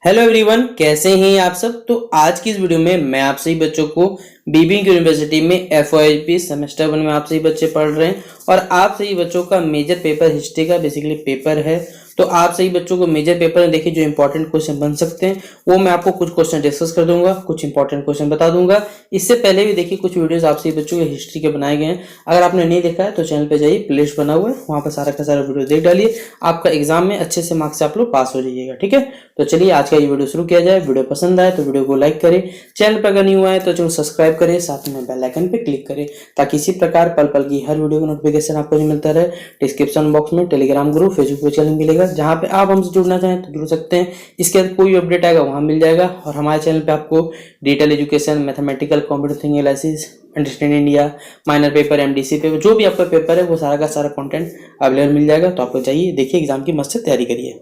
Hello everyone, कैसे हैं आप सब। तो आज की इस वीडियो में मैं आप सभी बच्चों को बीबिंग यूनिवर्सिटी में एफओआईपी सेमेस्टर 1 में आप सभी बच्चे पढ़ रहे हैं और आप सभी बच्चों का मेजर पेपर हिस्ट्री का बेसिकली पेपर है। तो आप सभी बच्चों को मेजर पेपर में देखिए जो इंपॉर्टेंट क्वेश्चन बन सकते हैं वो मैं आपको कुछ क्वेश्चन डिस्कस कर दूंगा, कुछ इंपॉर्टेंट क्वेश्चन बता दूंगा। इससे पहले भी देखिए कुछ वीडियोस आप सभी बच्चों के हिस्ट्री के बनाए गए हैं। अगर आपने नहीं देखा है तो चैनल पे जाइए, प्लेलिस्ट बना हुआ है, वहां पर सारा का सारा वीडियो देख डालिए। आपका एग्जाम में अच्छे से मार्क्स से आप लोग पास हो जाइएगा। ठीक है, तो चलिए आज का ये वीडियो शुरू किया जाए। वीडियो पसंद आए तो वीडियो को लाइक करें, चैनल पर अगर नहीं हुआ है तो चैनल सब्सक्राइब करें, साथ में बेल आइकन पे क्लिक करें ताकि इसी प्रकार पल पल की हर वीडियो का नोटिफिकेशन आपको मिलता रहे। डिस्क्रिप्शन बॉक्स में टेलीग्राम ग्रुप, फेसबुक पे चैनल मिलेगा जहां पे आप हमसे जुड़ना चाहें तो जुड़ सकते हैं। इसके अंदर कोई अपडेट आएगा वहां मिल जाएगा। और हमारे चैनल पे आपको detail education, mathematical, computer thinking analysis, understand India, minor paper, MDC paper, जो भी आपका पेपर है वो सारा का सारा कंटेंट अवेलेबल मिल जाएगा। तो आपको चाहिए देखिए, एग्जाम की मस्त से तैयारी करिए।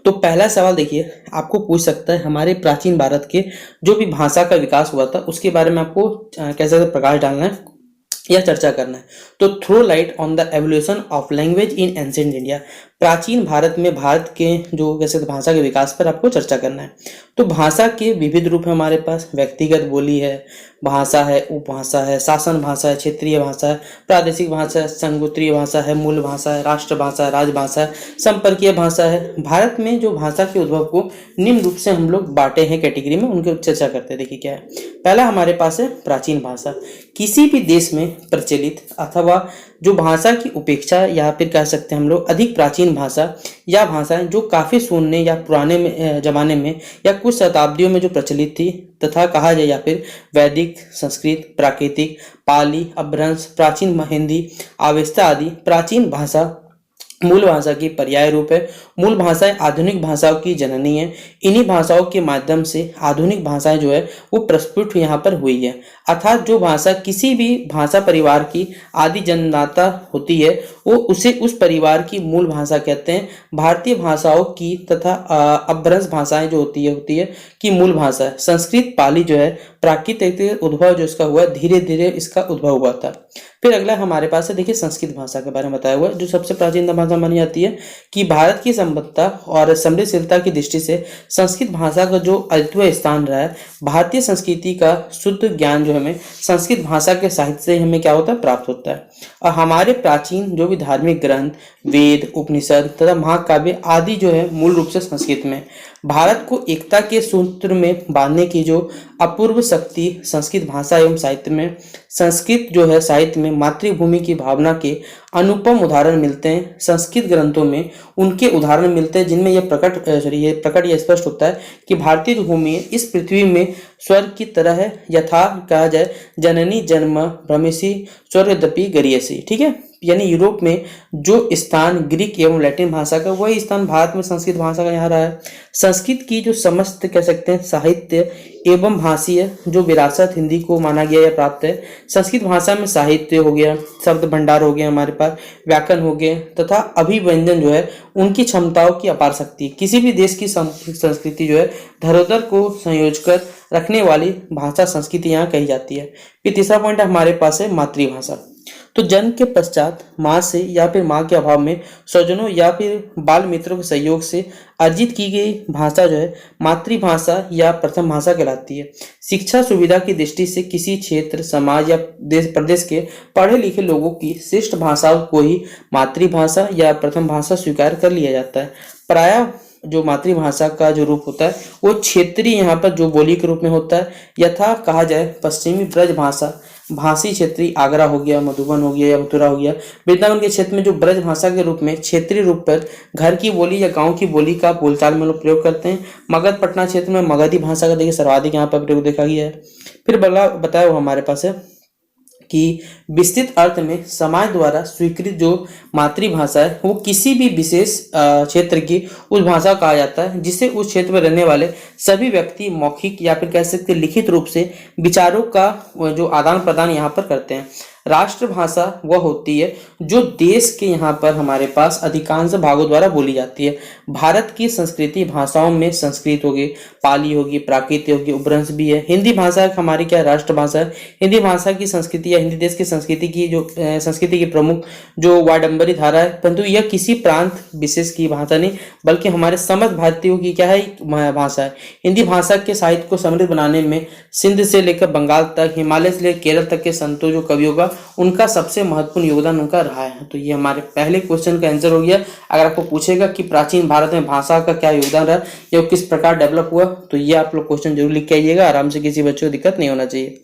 तो पहला सवाल देखिए, आपको पूछ सकता है हमारे प्राचीन भारत के जो भी भाषा का विकास हुआ था उसके बारे में आपको कैसे प्रकाश डालना है या चर्चा करना है। तो throw light on the evolution of language in ancient India, प्राचीन भारत में भारत के जो कैसे भाषा के विकास पर आपको चर्चा करना है। तो भाषा के विविध रूप है हमारे पास, व्यक्तिगत बोली है, भाषा है, उपभाषा है, शासन भाषा है, क्षेत्रीय भाषा है, प्रादेशिक भाषा है, संगोत्रीय भाषा है, मूल भाषा है, राष्ट्रभाषा है, राजभाषा है, संपर्कीय भाषा है। भारत में जो भाषा के उद्भव को निम्न रूप से हम लोग बांटे हैं कैटेगरी में, उनकी चर्चा करते हैं। देखिए क्या है, पहला हमारे पास है प्राचीन भाषा। किसी भी देश में प्रचलित अथवा जो भाषा की उपेक्षा या फिर कह सकते हैं हम लोग अधिक प्राचीन भाषा या भाषाएं जो काफी सुनने या पुराने जमाने में या कुछ शताब्दियों में जो प्रचलित थी तथा कहा जाए या फिर वैदिक, संस्कृत, प्राकृतिक, पाली, अपभ्रंश, प्राचीन हिंदी, अवेस्ता आदि प्राचीन भाषा मूल भाषा की पर्याय रूप है। मूल भाषाएं आधुनिक भाषाओं की जननी है। इन्हीं भाषाओं के माध्यम से आधुनिक भाषाएं जो है वो प्रस्फुट यहाँ पर हुई है। अर्थात जो भाषा किसी भी भाषा परिवार की आदि जन्मदाता होती है वो उसे उस परिवार की मूल भाषा कहते हैं। भारतीय भाषाओं की तथा अपभ्रंश भाषाएं जो होती है कि मूल भाषा है। संस्कृत, पाली जो है प्राकृतिक उद्भव जो इसका हुआ, धीरे धीरे इसका उद्भव हुआ था। फिर अगला हमारे पास है देखिए संस्कृत भाषा के बारे में बताया हुआ है, जो सबसे प्राचीन भाषा मानी जाती है कि भारत की संबद्धता और समृद्धशीलता की दृष्टि से संस्कृत भाषा का जो अद्वितीय स्थान रहा है। भारतीय संस्कृति का शुद्ध ज्ञान जो हमें संस्कृत भाषा के साहित्य से हमें क्या होता है, प्राप्त होता है। और हमारे प्राचीन जो भी धार्मिक ग्रंथ, वेद, उपनिषद तथा महाकाव्य आदि जो है मूल रूप से संस्कृत में। भारत को एकता के सूत्र में बांधने की जो अपूर्व शक्ति संस्कृत भाषा एवं साहित्य में, संस्कृत जो है साहित्य में मातृभूमि की भावना के अनुपम उदाहरण मिलते हैं। संस्कृत ग्रंथों में उनके उदाहरण मिलते हैं जिनमें यह प्रकट या स्पष्ट होता है कि भारतीय जो भूमि है इस पृथ्वी में स्वर्ग की तरह है, यथा कहा जाए जननी जन्म भ्रमिसी स्वर्गदपि गरीयसी। ठीक है, यानी यूरोप में जो स्थान ग्रीक एवं लैटिन भाषा का, वही स्थान भारत में संस्कृत भाषा का यहाँ रहा है। संस्कृत की जो समस्त कह सकते हैं साहित्य एवं भाषीय जो विरासत हिंदी को माना गया या प्राप्त है। संस्कृत भाषा में साहित्य हो गया, शब्द भंडार हो गया, हमारे पास व्याकरण हो गए तथा अभिव्यंजन जो है उनकी क्षमताओं की अपार शक्ति। किसी भी देश की संस्कृति जो है धरोहर को संयोज कर रखने वाली भाषा संस्कृति यहाँ कही जाती है। फिर तीसरा पॉइंट हमारे पास है मातृभाषा। तो जन्म के पश्चात माँ से या फिर माँ के अभाव में स्वजनों या फिर बाल मित्रों के सहयोग से अर्जित की गई भाषा जो है मातृभाषा या प्रथम भाषा कहलाती है। शिक्षा सुविधा की दृष्टि से किसी क्षेत्र, समाज या देश प्रदेश के पढ़े लिखे लोगों की श्रेष्ठ भाषाओं को ही मातृभाषा या प्रथम भाषा स्वीकार कर लिया जाता है। प्रायः जो मातृभाषा का जो रूप होता है वो क्षेत्रीय यहाँ पर जो बोली के रूप में होता है। यथा कहा जाए पश्चिमी ब्रज भाषा, भाषी क्षेत्रीय आगरा हो गया, मधुबन हो गया या मथुरा हो गया, वृंदावन के क्षेत्र में जो ब्रज भाषा के रूप में क्षेत्रीय रूप पर घर की बोली या गांव की बोली का बोलचाल में लोग प्रयोग करते हैं। मगध पटना क्षेत्र में मगधी भाषा का देखिए सर्वाधिक यहाँ पर प्रयोग देखा गया है। फिर बताया वो हमारे पास है कि विस्तृत अर्थ में समाज द्वारा स्वीकृत जो मातृभाषा है वो किसी भी विशेष क्षेत्र की उस भाषा कहा जाता है जिसे उस क्षेत्र में रहने वाले सभी व्यक्ति मौखिक या फिर कह सकते लिखित रूप से विचारों का जो आदान प्रदान यहाँ पर करते हैं। राष्ट्रभाषा वह होती है जो देश के यहाँ पर हमारे पास अधिकांश भागों द्वारा बोली जाती है। भारत की संस्कृति भाषाओं में संस्कृत होगी, पाली होगी, प्राकृत होगी, उपभ्रंश भी है। हिंदी भाषा हमारी क्या राष्ट्रभाषा है। हिंदी भाषा की संस्कृति या हिंदी देश की संस्कृति की जो संस्कृति की प्रमुख जो वाडंबरी धारा है, परंतु यह किसी प्रांत विशेष की भाषा नहीं बल्कि हमारे समस्त भारतीयों की क्या है भाषा है। हिंदी भाषा के साहित्य को समृद्ध बनाने में सिंध से लेकर बंगाल तक, हिमालय से लेकर केरल तक के संतों जो कवियों का उनका सबसे महत्वपूर्ण योगदान उनका रहा है। तो ये हमारे पहले क्वेश्चन का आंसर हो गया। अगर आपको पूछेगा कि प्राचीन भारत में भाषा का क्या योगदान रहा या किस प्रकार डेवलप हुआ, तो ये आप लोग क्वेश्चन जरूर लिख के आइएगा, आराम से, किसी बच्चों को दिक्कत नहीं होना चाहिए।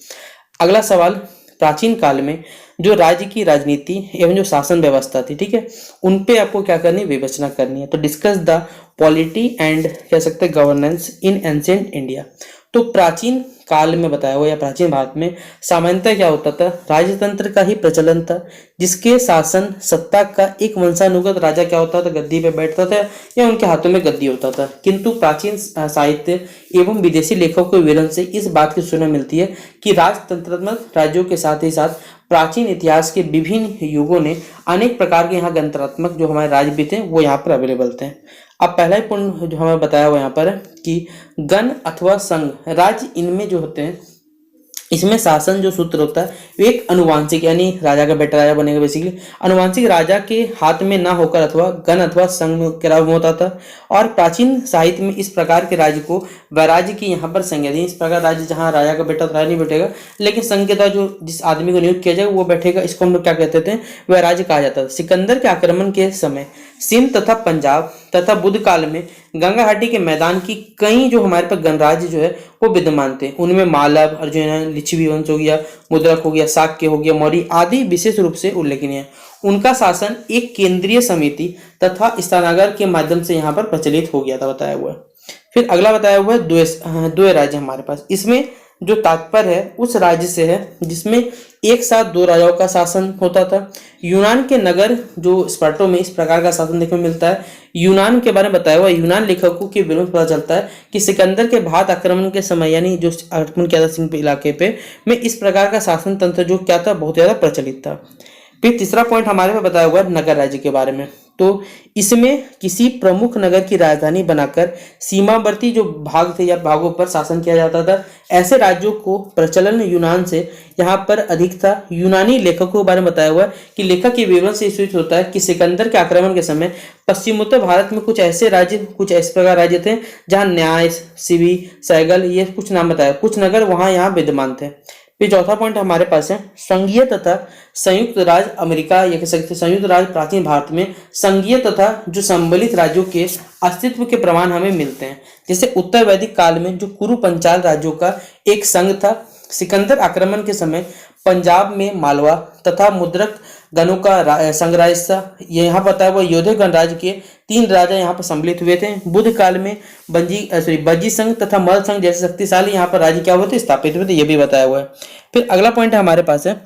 अगला सवाल, प्राचीन काल में जो राज्य की राजनीति एवं जो शासन व्यवस्था थी, ठीक है, उन पे आपको क्या करनी, विवेचना करनी है। तो डिस्कस द पॉलिटी एंड कह सकते हैं गवर्नेंस इन एंशिएंट इंडिया। तो प्राचीन काल में बताया हुआ या प्राचीन भारत में सामान्यतः क्या होता था, राजतंत्र का ही प्रचलन था, जिसके शासन सत्ता का एक वंशानुगत राजा क्या होता था, गद्दी पे बैठता था या उनके हाथों में गद्दी होता था। किंतु प्राचीन साहित्य एवं विदेशी लेखकों के विवरण से इस बात की सूचना मिलती है कि राजतंत्रात्मक राज्यों के साथ ही साथ प्राचीन इतिहास के विभिन्न युगों ने अनेक प्रकार के यहाँ गणतंत्रात्मक जो हमारे राज्य भी थे वो यहाँ पर अवेलेबल थे। अब पहला ही पॉइंट जो हमें बताया हुआ यहाँ पर कि गण अथवा संघ राज्य, इनमें जो होते हैं इसमें शासन जो सूत्र होता है वो एक अनुवांशिक, यानी राजा का बेटा राजा बनेगा बेसिकली, अनुवांशिक राजा के हाथ में ना होकर अथवा गण अथवा संघ में करार होता था। और प्राचीन साहित्य में इस प्रकार के राज्य को वैराज्य की यहाँ पर संज्ञा दी। इस प्रकार राज्य जहाँ राजा का बेटा राजा नहीं बैठेगा लेकिन संघ के द्वारा जो जिस आदमी को नियुक्त किया जाएगा वो बैठेगा, इसको हम लोग क्या कहते थे, वैराज्य कहा जाता था। सिकंदर के आक्रमण के समय सिंध तथा पंजाब तथा बुद्ध काल में गंगा घाटी के मैदान की कई जो हमारे पास गणराज्य जो है वो विद्यमान थे। उनमें मालव, अर्जुन, लिच्छवी वंश हो गया, मुद्रक हो गया, शाक्य हो गया, मौर्य आदि विशेष रूप से उल्लेखनीय है। उनका शासन एक केंद्रीय समिति तथा स्थानागार के माध्यम से यहाँ पर प्रचलित हो गया था, बताया हुआ है। फिर अगला बताया हुआ है द्वय राज्य हमारे पास। इसमें जो तात्पर्य है उस राज्य से है जिसमें एक साथ दो राजाओं का शासन होता था। यूनान के नगर जो स्पार्टो में इस प्रकार का शासन देखने को मिलता है। यूनान के बारे में बताया हुआ यूनान लेखकों के विवरण पता चलता है कि सिकंदर के भारत आक्रमण के समय, यानी जो आक्रमण किया था सिंध इलाके पे, में इस प्रकार का शासन तंत्र जो क्या था, बहुत ज्यादा प्रचलित था। फिर तीसरा पॉइंट हमारे में बताया हुआ है नगर राज्य के बारे में। तो इसमें किसी प्रमुख नगर की राजधानी बनाकर सीमावर्ती जो भाग थे या भागों पर शासन किया जाता था। ऐसे राज्यों को प्रचलन यूनान से यहाँ पर अधिक था। यूनानी लेखकों के बारे में बताया हुआ है कि लेखक के विवरण से सूचित होता है कि सिकंदर के आक्रमण के समय पश्चिमोत्तर भारत में कुछ ऐसे राज्य, कुछ इस प्रकार राज्य थे जहाँ न्याय, सिवी, सैगल, ये कुछ नाम बताया, कुछ नगर वहाँ यहाँ विद्यमान थे। फिर चौथा पॉइंट हमारे पास है संघीय तथा संयुक्त राज्य अमेरिका, या कह सकते संयुक्त राज्य प्राचीन भारत में संघीय तथा जो सम्मिलित राज्यों के अस्तित्व के प्रमाण हमें मिलते हैं। जैसे उत्तर वैदिक काल में जो कुरु पंचाल राज्यों का एक संघ था। सिकंदर आक्रमण के समय पंजाब में मालवा तथा मुद्रक गणों का संघ राज्य था। यहाँ बताया हुआ योधे गणराज्य के 3 राजा यहाँ पर सम्मिलित हुए थे। बुद्ध काल में बज्जी संघ तथा मल संघ जैसे शक्तिशाली यहाँ पर राज्य क्या हुए थे, स्थापित हुए थे, ये भी बताया हुआ है। फिर अगला पॉइंट हमारे पास है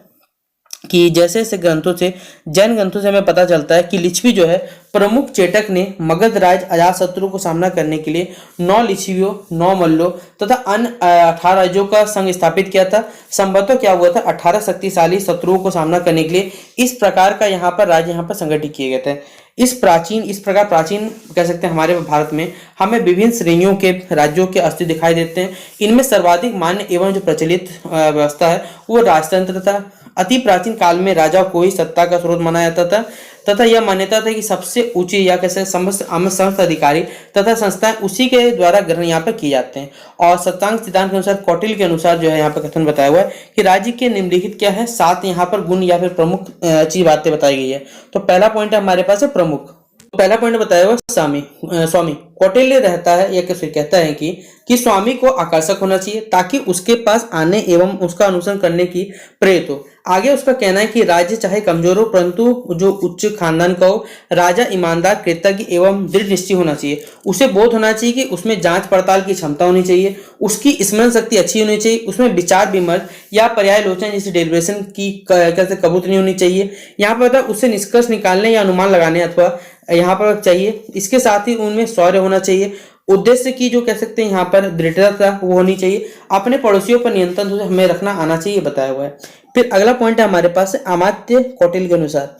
कि जैसे ऐसे ग्रंथों से, जैन ग्रंथों से हमें पता चलता है कि लिच्छवी जो है प्रमुख चेटक ने मगध राज अजातशत्रु को सामना करने के लिए 9 लिच्छवियों, 9 मल्लों तथा अन्य 18 राज्यों का संघ स्थापित किया था। संभवतः क्या हुआ था, 18 शक्तिशाली शत्रुओं को सामना करने के लिए इस प्रकार का यहाँ पर राज्य यहाँ पर संगठित किए गए थे। इस प्रकार प्राचीन कह सकते हैं हमारे भारत में हमें विभिन्न श्रेणियों के राज्यों के अस्तित्व दिखाई देते हैं। इनमें सर्वाधिक मान्य एवं जो प्रचलित व्यवस्था है वो राजतंत्र था। अति प्राचीन काल में राजा को ही सत्ता का स्रोत माना जाता था तथा यह मान्यता था कि सबसे ऊंची या कैसे समस्त अधिकारी तथा संस्थाएं उसी के द्वारा ग्रहण यहाँ पर किए जाते हैं। और सत्तांग सिद्धांत के अनुसार, कौटिल्य के अनुसार जो है यहाँ पर कथन बताया हुआ है कि राज्य के निम्नलिखित क्या है, 7 यहाँ पर गुण या फिर प्रमुख चीज बातें बताई गई है। तो पहला पॉइंट है हमारे पास है प्रमुख। तो पहला पॉइंट बताया हुआ स्वामी। कौटिल्य रहता है या फिर कहता है कि स्वामी को आकर्षक होना चाहिए ताकि उसके पास आने एवं उसका अनुसरण करने की प्रेरित हो। आगे उसका कहना है कि राज्य चाहे कमजोर हो परंतु जो उच्च खानदान का हो, राजा ईमानदार, कृतज्ञ एवं दृढ़ निश्चय होना चाहिए। उसे बोध होना चाहिए कि उसमें जांच पड़ताल की क्षमता होनी चाहिए, उसकी स्मरण शक्ति अच्छी होनी चाहिए, उसमें विचार विमर्श या पर्यालोचना जैसे डेलिब्रेशन की कैसे कबूत नहीं होनी चाहिए। यहाँ पर उससे निष्कर्ष निकालने या अनुमान लगाने अथवा यहाँ पर चाहिए। इसके साथ ही उनमें शौर्य होना चाहिए, उद्देश्य की जो कह सकते हैं यहाँ पर दृढ़ता वो होनी चाहिए, अपने पड़ोसियों पर नियंत्रण हमें रखना आना चाहिए बताया हुआ है। फिर अगला पॉइंट है हमारे पास अमात्य कौटिल्य के अनुसार,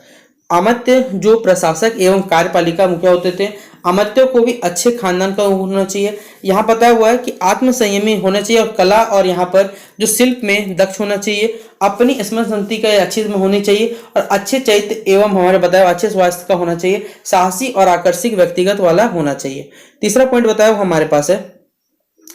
अमात्य जो प्रशासक एवं कार्यपालिका मुखिया होते थे, अमात्यों को भी अच्छे खानदान का होना चाहिए। यहाँ पता हुआ है कि आत्मसंयमी होना चाहिए और कला और यहाँ पर जो शिल्प में दक्ष होना चाहिए, अपनी स्मरण शक्ति का अच्छी होनी चाहिए और अच्छे चरित्र एवं हमारे बताया अच्छे स्वास्थ्य का होना चाहिए, साहसी और आकर्षक व्यक्तिगत वाला होना चाहिए। तीसरा पॉइंट बताया हमारे पास है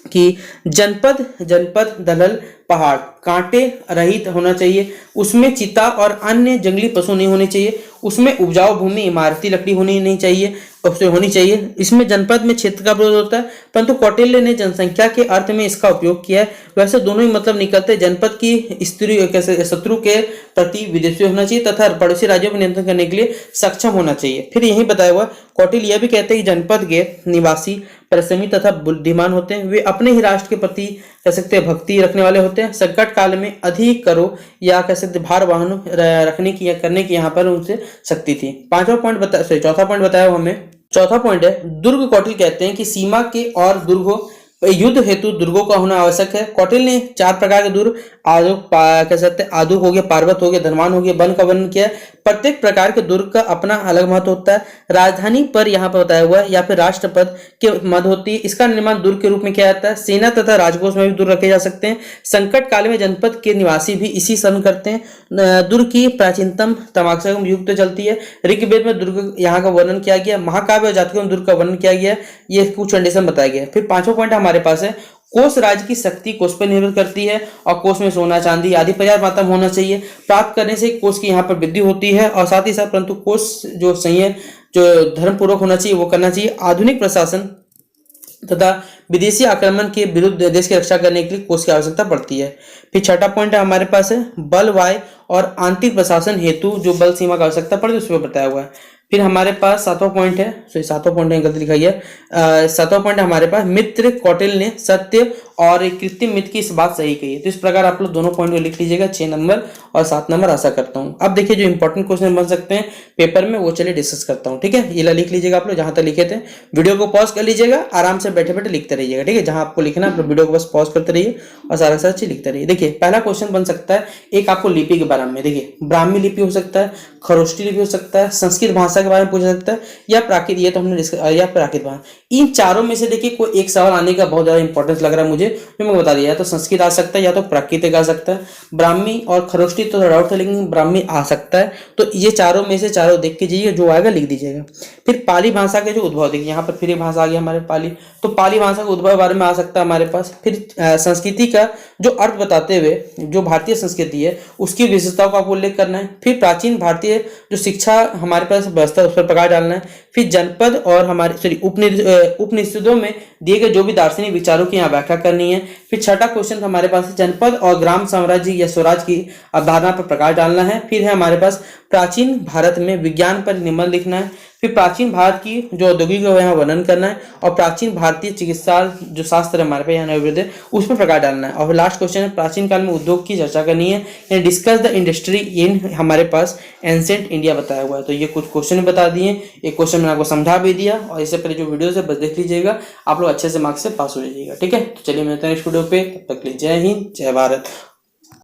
कि जनपद जनपद दलहल पहाड़ कांटे रहित होना चाहिए, उसमें चीता और अन्य जंगली पशु नहीं होने चाहिए, उसमें उपजाऊ भूमि इमारती लकड़ी होनी नहीं चाहिए, उससे होनी चाहिए। इसमें जनपद में क्षेत्र का विरोध होता है, परंतु कौटिल्य ने जनसंख्या के अर्थ में इसका उपयोग किया है। वैसे दोनों ही मतलब निकलते, जनपद की स्त्री कैसे शत्रु के प्रति विदेशी होना चाहिए तथा पड़ोसी राज्यों पर नियंत्रण करने के लिए सक्षम होना चाहिए। फिर यही बताया हुआ कौटिल्य यह भी कहते हैं कि जनपद के निवासी परिश्रमी तथा बुद्धिमान होते हैं, वे अपने ही राष्ट्र के प्रति कह सकते हैं भक्ति रखने वाले होते हैं, संकट काल में अधिक करो या कह सकते भार वाहन रखने की या करने की यहाँ पर उनसे शक्ति थी। चौथा पॉइंट बताया हमें, चौथा पॉइंट है दुर्ग कौटिल्य कहते हैं कि सीमा के और दुर्ग हो, युद्ध हेतु दुर्गों का होना आवश्यक है। कौटिल्य ने 4 प्रकार के दुर्ग कह सकते हैं आदुक हो गया, पार्वत हो गया, धनवान हो गया, वन का वर्णन किया है। प्रत्येक प्रकार के दुर्ग का अपना अलग महत्व होता है। राजधानी पर यहाँ पर बताया हुआ है या फिर राष्ट्रपद के मद होती है, इसका निर्माण दुर्ग के रूप में किया जाता है। सेना तथा राजकोष में भी दुर्ग रखे जा सकते हैं। संकट काल में जनपद के निवासी भी इसी शरण करते हैं। दुर्ग की प्राचीनतम तमाशा युक्त चलती है। ऋग्वेद में दुर्ग यहाँ का वर्णन किया गया, महाकाव्य और जातकों में दुर्ग का वर्णन किया गया, ये कुछ कंडीशन बताया गया। फिर 5वां पॉइंट हमारे पास है कोष राज्य की शक्ति कोष पर निर्भर करती है और कोष में सोना चांदी आदि पर्याप्त मात्रा में होना चाहिए। प्राप्त करने से कोष की यहाँ पर वृद्धि होती है और साथ ही साथ परंतु कोष जो सही है जो धर्म पूर्वक होना चाहिए वो करना चाहिए। आधुनिक प्रशासन तथा विदेशी आक्रमण के विरुद्ध देश की रक्षा करने के लिए कोष की आवश्यकता पड़ती है। फिर 6वां पॉइंट है हमारे पास है बल वाय और आंतरिक प्रशासन हेतु जो बल सीमा की आवश्यकता पड़ती है उसमें बताया हुआ है। फिर हमारे पास 7वां पॉइंट है, सातवां पॉइंट है गलती लिखा गया, 7वां पॉइंट हमारे पास मित्र कौटिल्य ने सत्य और कृत्रिम मित्र की इस बात सही कही है। तो इस प्रकार आप लोग दोनों पॉइंट को लिख लीजिएगा, 6 नंबर और 7 नंबर आशा करता हूँ। अब देखिए जो इंपॉर्टेंट क्वेश्चन बन सकते हैं पेपर में वो चलिए डिस्कस करता हूँ, ठीक है। ये लिख लीजिएगा आप लोग जहां तक लिखे थे, वीडियो को पॉज कर लीजिएगा, आराम से बैठे बैठे लिखते रहिएगा, ठीक है। जहां आपको लिखना आप वीडियो को बस पॉज करते रहिए और सारा सारा चीज लिखते रहिए। देखिए पहला क्वेश्चन बन सकता है एक आपको लिपि के बारे में, देखिए ब्राह्मी लिपि हो सकता है, खरोष्टी लिपि हो सकता है, संस्कृत भाषा के बारे में पूछ सकता है या प्राकृत, ये तो हमने डिस्कस, या प्राकृत भाषा। इन चारों में से देखिए कोई एक सवाल आने का बहुत ज्यादा इंपॉर्टेंस लग रहा है मुझे, जो मैं बता दिया, या तो संस्कृत आ सकता है या तो प्राकृतिक आ सकता है। ब्राह्मी और खरोष्टी तो डाउट है लेकिन ब्राह्मी आ सकता है। तो ये चारों में से चारों देख के जाइए, जो आएगा लिख दीजिएगा। फिर पाली भाषा के जो उद्भव, देखिए यहाँ पर फिर एक भाषा आ गया हमारे पाली, तो पाली भाषा के उद्भव बारे में आ सकता है हमारे पास। फिर संस्कृति का जो अर्थ बताते हुए जो भारतीय संस्कृति है उसकी विशेषताओं का आपको उल्लेख करना है। फिर प्राचीन भारतीय जो शिक्षा हमारे पास व्यवस्था उस पर प्रकाश डालना है। फिर जनपद और हमारे उपनिषदों में दिए गए जो भी दार्शनिक विचारों की यहाँ व्याख्या करनी है। फिर 6वां क्वेश्चन हमारे पास जनपद और ग्राम साम्राज्य या स्वराज की अवधारणा पर प्रकाश डालना है। फिर है हमारे पास प्राचीन भारत में विज्ञान पर निबंध लिखना है। फिर प्राचीन भारत की जो औद्योगिक यहाँ वर्णन करना है और प्राचीन भारतीय चिकित्सा जो शास्त्र हमारे पे यहाँ नवोदित है उस पर प्रकाश डालना है। और लास्ट क्वेश्चन है प्राचीन काल में उद्योग की चर्चा करनी है, डिस्कस द इंडस्ट्री इन हमारे पास एंसेंट इंडिया बताया हुआ है। तो ये कुछ क्वेश्चन बता दिए, एक क्वेश्चन मैंने आपको समझा भी दिया और इससे पहले जो वीडियो है बस देख लीजिएगा, आप लोग अच्छे से मार्क्स से पास हो जाइएगा, ठीक है। तो चलिए मिलते हैं नेक्स्ट वीडियो पे, तब तक के लिए जय हिंद जय भारत।